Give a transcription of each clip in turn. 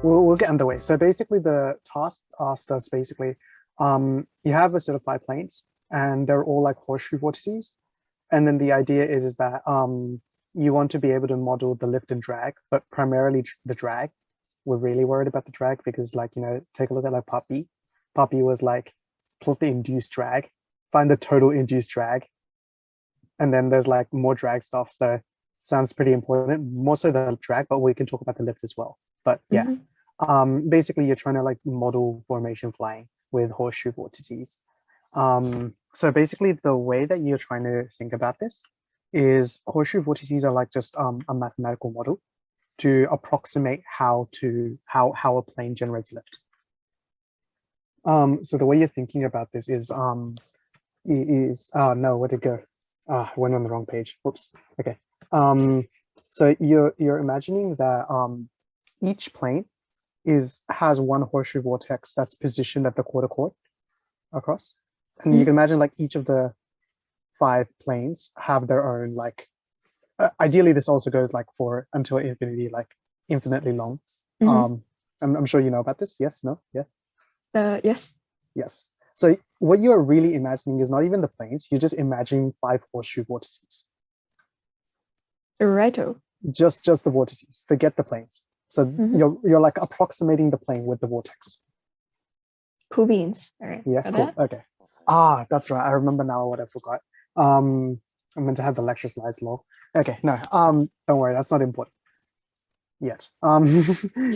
we'll get underway. So basically, the task asked us basically, you have a set of 5 planes, and they're all like horseshoe vortices. And then the idea is that you want to be able to model the lift and drag, but primarily the drag. We're really worried about the drag because, like, take a look at like Puppy. Puppy was like, plot the induced drag, find the total induced drag, and then there's like more drag stuff. So sounds pretty important, more so the drag, but we can talk about the lift as well. But yeah, basically you're trying to like model formation flying with horseshoe vortices. So basically the way that you're trying to think about this is horseshoe vortices are like just a mathematical model to approximate how a plane generates lift. So the way you're thinking about this is oh no, where'd it go? I went on the wrong page. Whoops. Okay. So you're imagining that each plane has one horseshoe vortex that's positioned at the quarter chord across. And you can imagine like each of the 5 planes have their own like ideally this also goes like for until infinity, like infinitely long. I'm sure you know about this. Yes, no, yeah. Yes. So what you're really imagining is not even the planes, you're just imagining 5 horseshoe vortices. Righto. Just the vortices. Forget the planes. So you're like approximating the plane with the vortex. Cool beans. All right. Yeah, cool. That? Okay. Ah, that's right. I remember now what I forgot. I'm meant to have the lecture slides low. Okay, no. Don't worry, that's not important yet.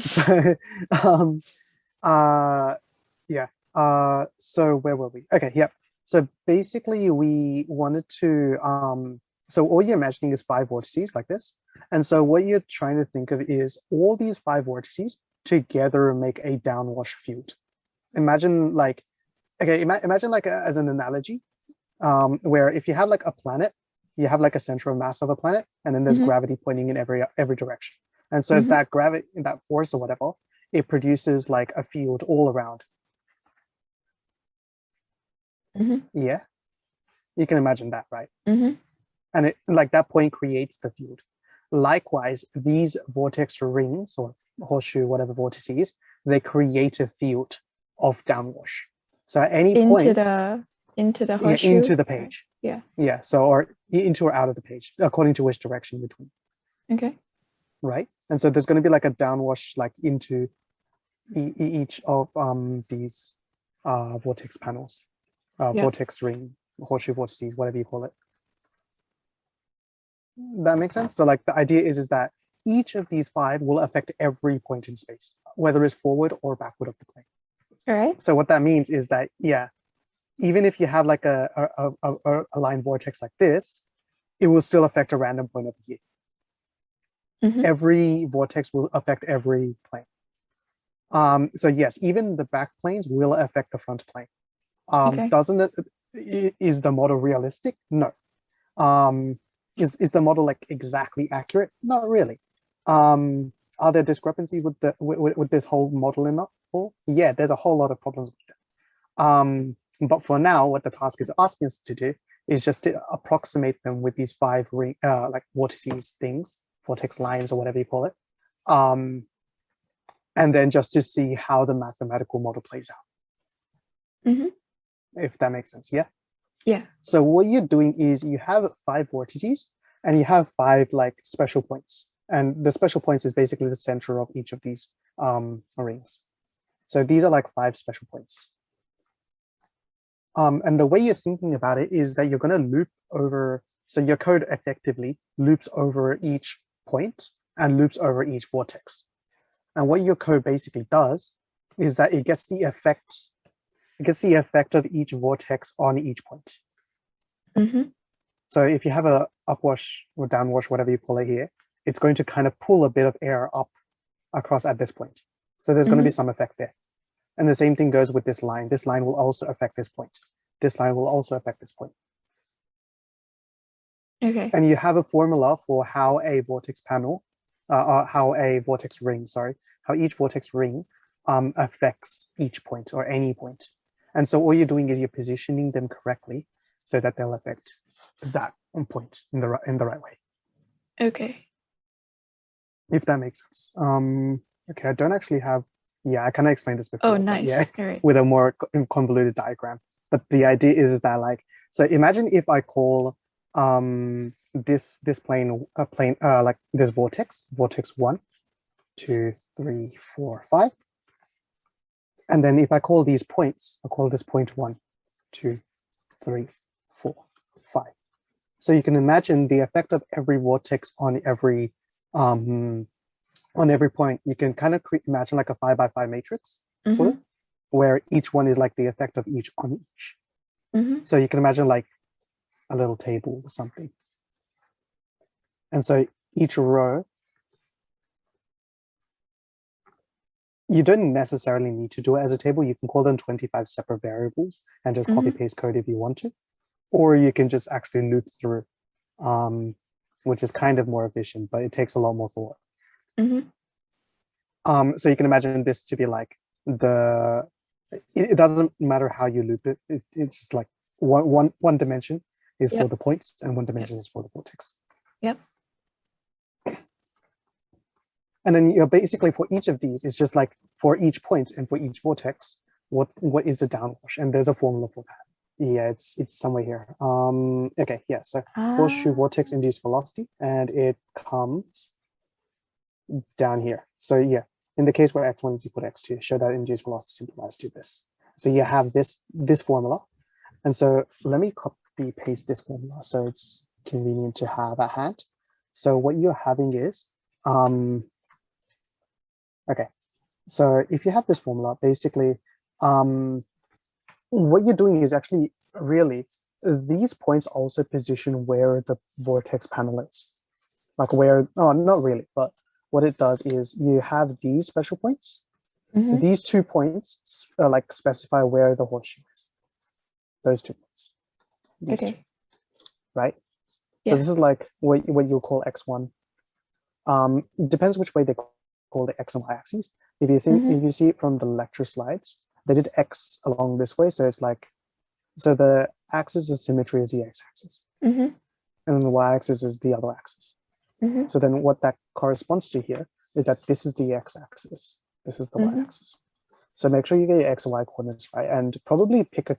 So yeah. So where were we? Okay, yep. So basically we wanted to so all you're imagining is 5 vortices like this. And so what you're trying to think of is all these 5 vortices together make a downwash field. Imagine like, okay, imagine like as an analogy, where if you have like a planet, you have like a center of mass of a planet, and then there's gravity pointing in every direction. And so that gravity, that force or whatever, it produces like a field all around. Yeah, you can imagine that, right? And it like that point creates the field. Likewise, these vortex rings or horseshoe, whatever vortices, they create a field of downwash. So at any point into the horseshoe, into the page. Yeah. So or into or out of the page, according to which direction between. Okay. Right. And so there's going to be like a downwash like into each of these vortex panels, vortex ring, horseshoe vortices, whatever you call it. That makes sense. So like the idea is that each of these 5 will affect every point in space, whether it's forward or backward of the plane. All right. So what that means is that, yeah, even if you have like a line vortex like this, it will still affect a random point over here. Every vortex will affect every plane. So yes, even the back planes will affect the front plane. Doesn't it? Is the model realistic? No. Is the model like exactly accurate? Not really. Are there discrepancies with the with this whole model in that? Yeah, there's a whole lot of problems with it. But for now, what the task is asking us to do is just to approximate them with these 5 like vortices things, vortex lines or whatever you call it, and then just to see how the mathematical model plays out. If that makes sense, yeah. Yeah. So what you're doing is you have 5 vortices and you have 5 like special points, and the special points is basically the center of each of these rings. So these are like 5 special points. And the way you're thinking about it is that you're going to loop over, so your code effectively loops over each point and loops over each vortex. And what your code basically does is that it gets the effect of each vortex on each point. So if you have a upwash or downwash, whatever you call it here, it's going to kind of pull a bit of air up across at this point. So there's going to be some effect there. And the same thing goes with this line. This line will also affect this point. This line will also affect this point. Okay. And you have a formula for how a vortex panel, how each vortex ring affects each point or any point. And so all you're doing is you're positioning them correctly so that they'll affect that point in the right way. Okay. If that makes sense. Okay, I don't actually have, yeah, I kind of explained this before, Oh, but nice. yeah, All right. with a more convoluted diagram. But the idea is that like, so imagine if I call this plane a plane like this vortex 1, 2, 3, 4, 5. And then if I call these points, I call this point 1, 2, 3, 4, 5. So you can imagine the effect of every vortex um on every point. You can kind of imagine like a 5 by 5 matrix, sort of, where each one is like the effect of each on each. So you can imagine like a little table or something. And so each row, you don't necessarily need to do it as a table. You can call them 25 separate variables and just copy paste code if you want to. Or you can just actually loop through, which is kind of more efficient, but it takes a lot more thought. So you can imagine this to be like it doesn't matter how you loop it. It's just like one dimension is for the points and one dimension is for the vortex. Yep. And then you're basically for each of these, it's just like for each point and for each vortex, what is the downwash? And there's a formula for that. Yeah, it's somewhere here. Okay, yeah. So horseshoe vortex induced velocity, and it comes down here. So yeah, in the case where x1 is equal to x2, show that induced velocity simplifies to this. So you have this formula. And so let me copy paste this formula so it's convenient to have at hand. So what you're having is, okay, so if you have this formula, basically, what you're doing is actually really, these points also position where the vortex panel is. Like where, oh, not really, but what it does is you have these special points. These 2 points like specify where the horseshoe is. Those 2 points. These 2, right? So this is like what you'll call x1. Depends which way they call the x and y axes. If you think, if you see it from the lecture slides, they did x along this way, so it's like, so the axis of symmetry is the x-axis, and then the y-axis is the other axis. So then what that corresponds to here is that this is the x-axis, this is the y-axis. So make sure you get your x and y coordinates right, and probably pick a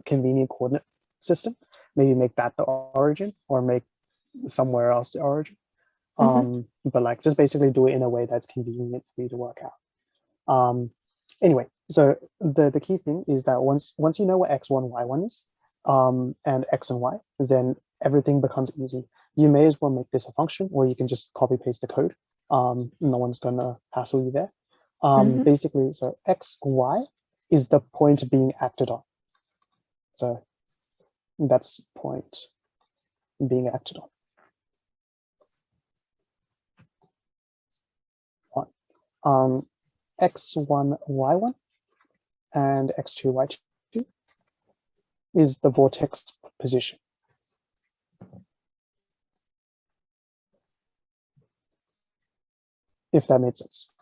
convenient coordinate system. Maybe make that the origin, or make somewhere else the origin. But like just basically do it in a way that's convenient for you to work out. Anyway, so the key thing is that once you know what x1, y1 is, and x and y, then everything becomes easy. You may as well make this a function, or you can just copy paste the code. No one's gonna hassle you there. Basically, so x, y is the point being acted on. So that's point being acted on. X1, y1, and x2, y2 is the vortex position. If that makes sense.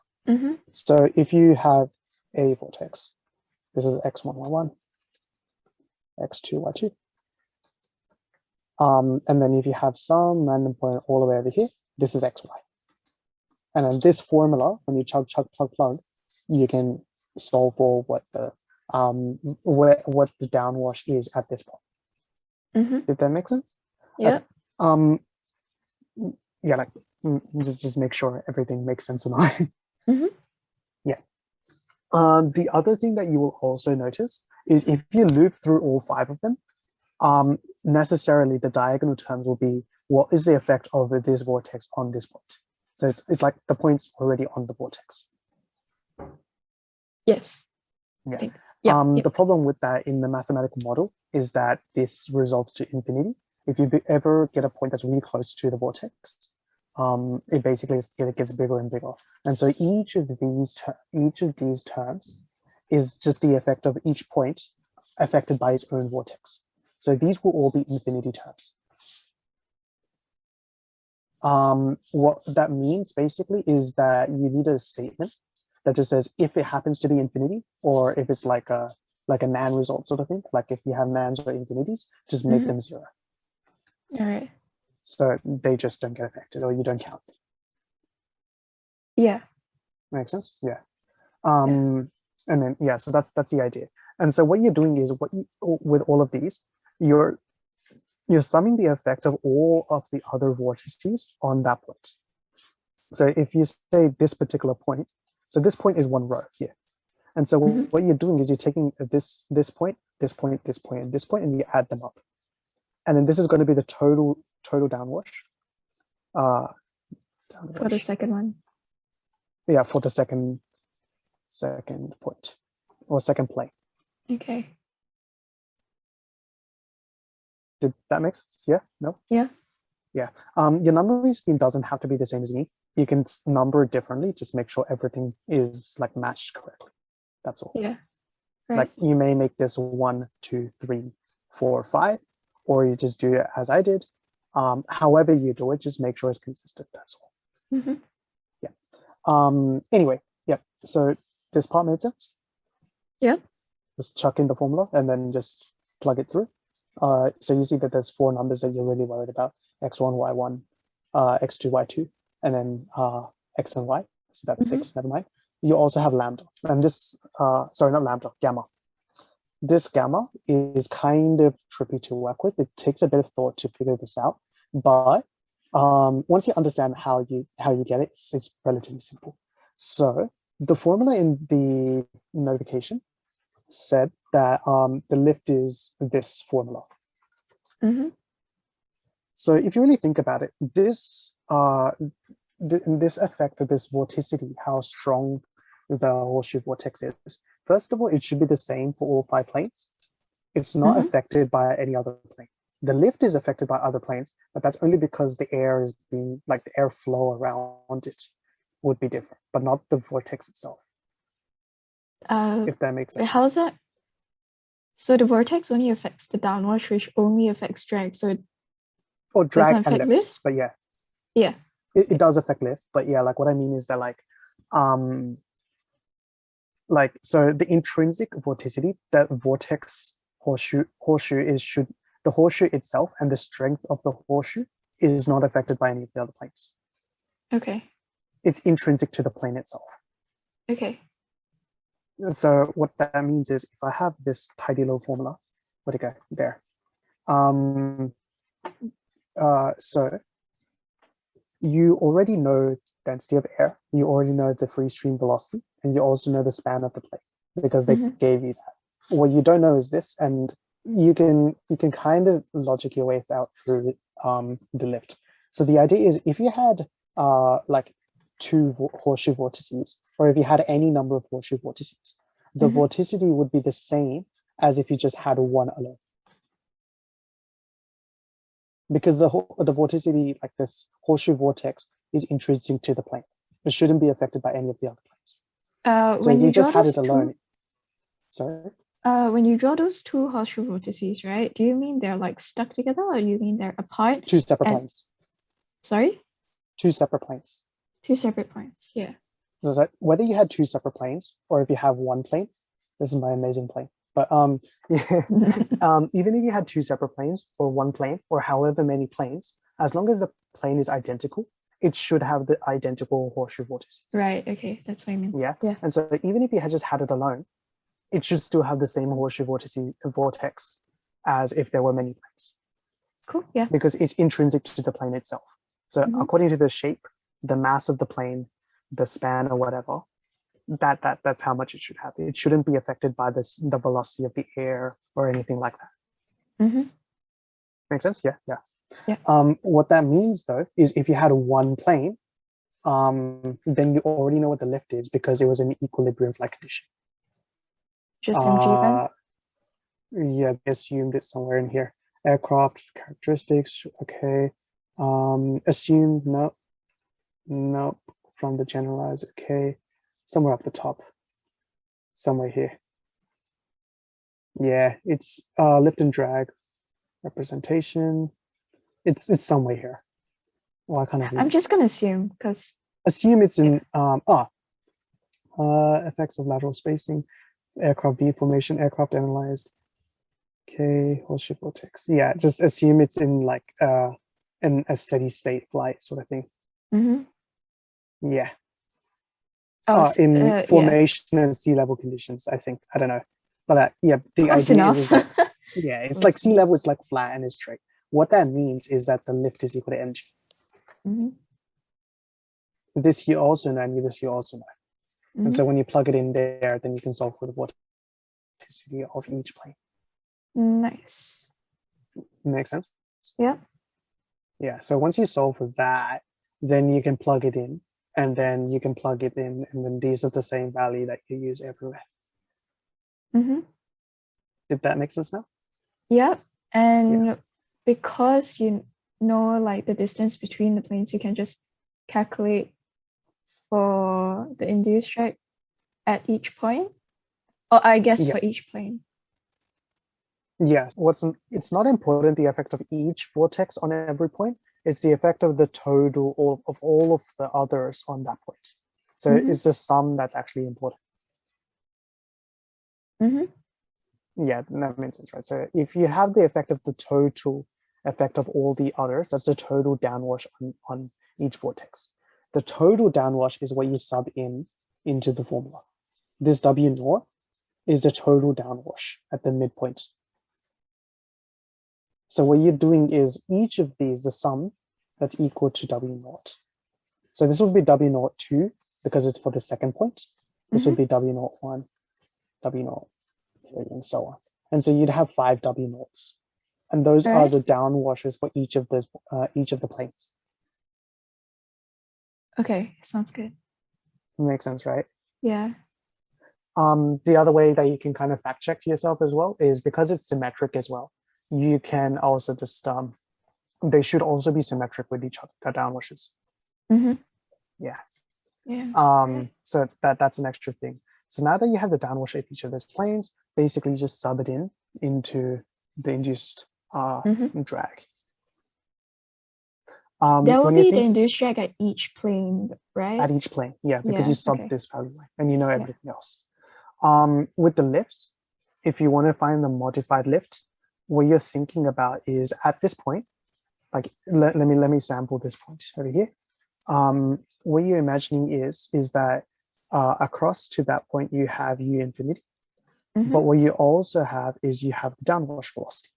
So if you have a vortex, this is x1, y1, x2, y2. And then if you have some random point all the way over here, this is xy. And then this formula, when you plug, you can solve for what the what the downwash is at this point. Did that make sense? Yeah. Okay. Yeah, like just make sure everything makes sense or not. Yeah. The other thing that you will also notice is if you loop through all 5 of them, necessarily the diagonal terms will be what is the effect of this vortex on this point. So it's like the point's already on the vortex. Yes. Yeah. The problem with that in the mathematical model is that this resolves to infinity. If you ever get a point that's really close to the vortex, it basically gets bigger and bigger. And so each of these terms is just the effect of each point affected by its own vortex. So these will all be infinity terms. What that means basically is that you need a statement that just says if it happens to be infinity, or if it's like a NaN result sort of thing, like if you have NaNs or infinities, just make them 0. All right. So they just don't get affected, or you don't count. Yeah. Makes sense? Yeah. And then yeah, so that's the idea. And so what you're doing is with all of these, you're summing the effect of all of the other vortices on that point. So if you say this particular point, so this point is one row here. And so what you're doing is you're taking this point, this point, this point, and this point, and you add them up. And then this is going to be the total downwash. For the second one. Yeah, for the second point or second plane. Okay. Did that make sense? Yeah? No? Yeah. Yeah. Your numbering scheme doesn't have to be the same as me. You can number it differently. Just make sure everything is like matched correctly. That's all. Yeah. Right. Like you may make this 1, 2, 3, 4, 5, or you just do it as I did. However you do it, just make sure it's consistent. That's all. Yeah. Anyway, yeah. So this part made sense? Yeah. Just chuck in the formula and then just plug it through. So you see that there's 4 numbers that you're really worried about: x1, y1, x2, y2, and then x and y. So that's 6. Never mind. You also have lambda, and this sorry, not lambda, gamma. This gamma is kind of tricky to work with. It takes a bit of thought to figure this out, but once you understand how you get it, it's relatively simple. So the formula in the notification said that the lift is this formula. So if you really think about it, this this effect of this vorticity, how strong the horseshoe vortex is, first of all, it should be the same for all 5 planes. It's not affected by any other plane. The lift is affected by other planes, but that's only because the air is being, like the airflow around it would be different, but not the vortex itself. If that makes sense. How's that? So the vortex only affects the downwash, which only affects drag. So or drag and lift, but yeah. It does affect lift, but yeah, like what I mean is that like so the intrinsic vorticity, that vortex horseshoe is the horseshoe itself and the strength of the horseshoe is not affected by any of the other planes. Okay. It's intrinsic to the plane itself. Okay. So what that means is if I have this tidy little formula, where'd it go? There. So you already know density of air, you already know the free stream velocity, and you also know the span of the plane because they gave you that. What you don't know is this, and you can kind of logic your way out through the lift. So the idea is if you had like 2 horseshoe vortices, or if you had any number of horseshoe vortices, the vorticity would be the same as if you just had one alone. Because the vorticity, like this horseshoe vortex, is intrinsic to the plane. It shouldn't be affected by any of the other planes. So when you just had it alone. Sorry? When you draw those 2 horseshoe vortices, right? Do you mean they're like stuck together, or do you mean they're apart? 2 separate planes. Sorry? 2 separate planes. 2 separate planes, yeah. So whether you had 2 separate planes or if you have one plane, this is my amazing plane. But even if you had 2 separate planes or one plane or however many planes, as long as the plane is identical, it should have the identical horseshoe vortices. Right. Okay, that's what I mean. Yeah. Yeah. And so even if you had just had it alone, it should still have the same horseshoe vortex as if there were many planes. Cool. Yeah. Because it's intrinsic to the plane itself. So according to the shape, the mass of the plane, the span or whatever, that's how much it should have. It shouldn't be affected by the velocity of the air or anything like that. Make sense? Yeah. What that means though is if you had one plane, then you already know what the lift is because it was an equilibrium flight condition. Just mg then? Yeah, they assumed it somewhere in here. Aircraft characteristics, okay. Assumed, nope, from the generalized, okay. Somewhere up the top, somewhere here. Yeah, it's lift and drag representation. It's somewhere here. Well, I kind of. I'm just gonna assume because. Assume it's in effects of lateral spacing, aircraft V formation, aircraft analyzed. Okay, horseshoe vortex. Yeah, just assume it's in like in a steady state flight sort of thing. Yeah. in yeah. formation and sea level conditions, I think. I don't know. But yeah, the Close idea enough. is that, yeah, it's like sea level is like flat and is straight. What that means is that the lift is equal to mg. Mhm, This you also know, and this you also know. And so mhm. when you plug it in there, then you can solve for the vorticity of each plane. Nice. Makes sense? Yeah. Yeah, so once you solve for that, then you can plug it in, and then you can plug it in, and then these are the same value that you use everywhere. Mm-hmm. Did that make sense now? Yep. And Yeah. because you know like the distance between the planes, you can just calculate for the induced drag at each point. Or I guess Yeah. for each plane. Yes. It's not important the effect of each vortex on every point. It's the effect of the total of all of the others on that point. So Mm-hmm. it's the sum that's actually important. Mm-hmm. Yeah, that makes sense, right? So if you have the effect of the total effect of all the others, that's the total downwash on each vortex. The total downwash is what you sub into the formula. This W naught is the total downwash at the midpoint. So what you're doing is each of these, the sum that's equal to W naught. So this would be W naught 2 because it's for the second point. This would be W naught 1, W naught 3, and so on. And so you'd have 5 W naughts. And those All are right. the downwashes for each of the planes. Okay, sounds good. Makes sense, right? Yeah. The other way that you can kind of fact check yourself as well is because it's symmetric as well. You can also just they should also be symmetric with each other, the downwashes. Mm-hmm. Yeah. Yeah. So that's an extra thing. So now that you have the downwash of each of those planes, basically just sub it into the induced drag. There will When you be the think induced drag at each plane, right? at each plane, yeah, because Yeah. you sub Okay. this value and you know Yeah. everything else. With the lift, if you want to find the modified lift, what you're thinking about is at this point, like let me sample this point over here. What you're imagining is that across to that point you have u infinity, Mm-hmm. but what you also have is you have the downwash velocity,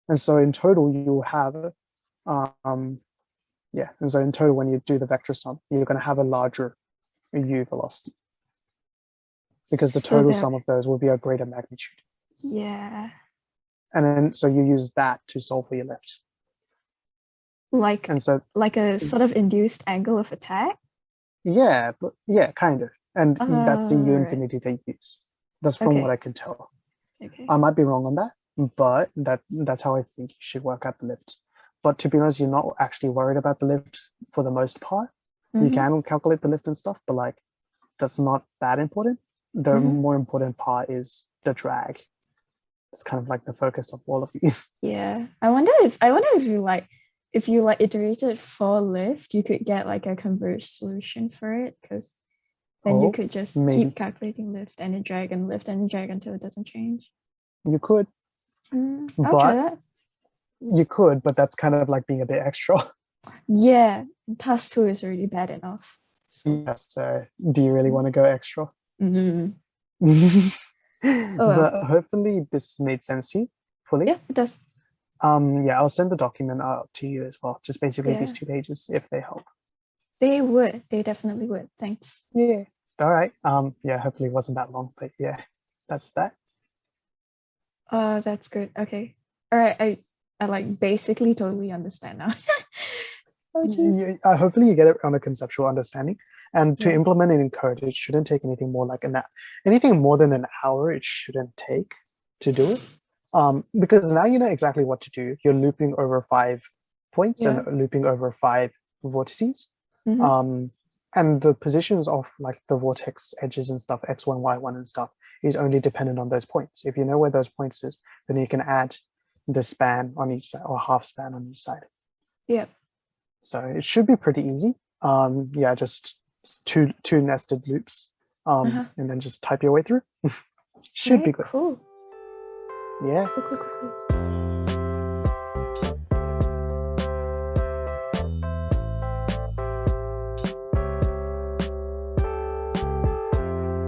and so in total you'll have yeah, and so in total when you do the vector sum, you're going to have a larger u velocity because the So total there. sum of those will be a greater magnitude. Yeah. And then so you use that to solve for your lift. Like And so a sort of induced angle of attack. yeah, but yeah, kind of. And that's the u Right. infinity they use. That's from what Okay. I can tell. Okay. I might be wrong on that, but that's how I think you should work out the lift. But to be honest, you're not actually worried about the lift for the most part. You Mm-hmm. can calculate the lift and stuff, but like that's not that important. The Mm-hmm. more important part is the drag. It's kind of like the focus of all of these. Yeah. I wonder if you like iterated for lift, you could get like a converged solution for it, because then you Oh, could just maybe keep calculating lift and drag and lift and drag until it doesn't change. you could, I'll try but that. that's kind of like being a bit extra. Yeah, task 2 is already bad enough. So Yes. So, do you really want to go extra? oh well. But hopefully this made sense to you fully. Yeah, it does. Yeah, I'll send the document out to you as well. Just basically these Yeah, 2 pages if they help. they would. They definitely would. Thanks. Yeah. All right. Yeah, hopefully it wasn't that long, but yeah, that's that. That's good. Okay. All right. I like basically totally understand now. Oh jeez. Yeah, hopefully you get it on a conceptual understanding. And to Yeah. implement it in code, it shouldn't take anything more like anything more than an hour. It shouldn't take to do it. Because now you know exactly what to do. You're looping over 5 points Yeah. and looping over 5 vortices. Mm-hmm. And the positions of like the vortex edges and stuff, x1, y1 and stuff, is only dependent on those points. If you know where those points is, then you can add the span on each side or half span on each side. Yeah. So it should be pretty easy. Yeah, just two nested loops, Uh-huh. and then just type your way through. All Should be right. good. Cool. Yeah. Cool.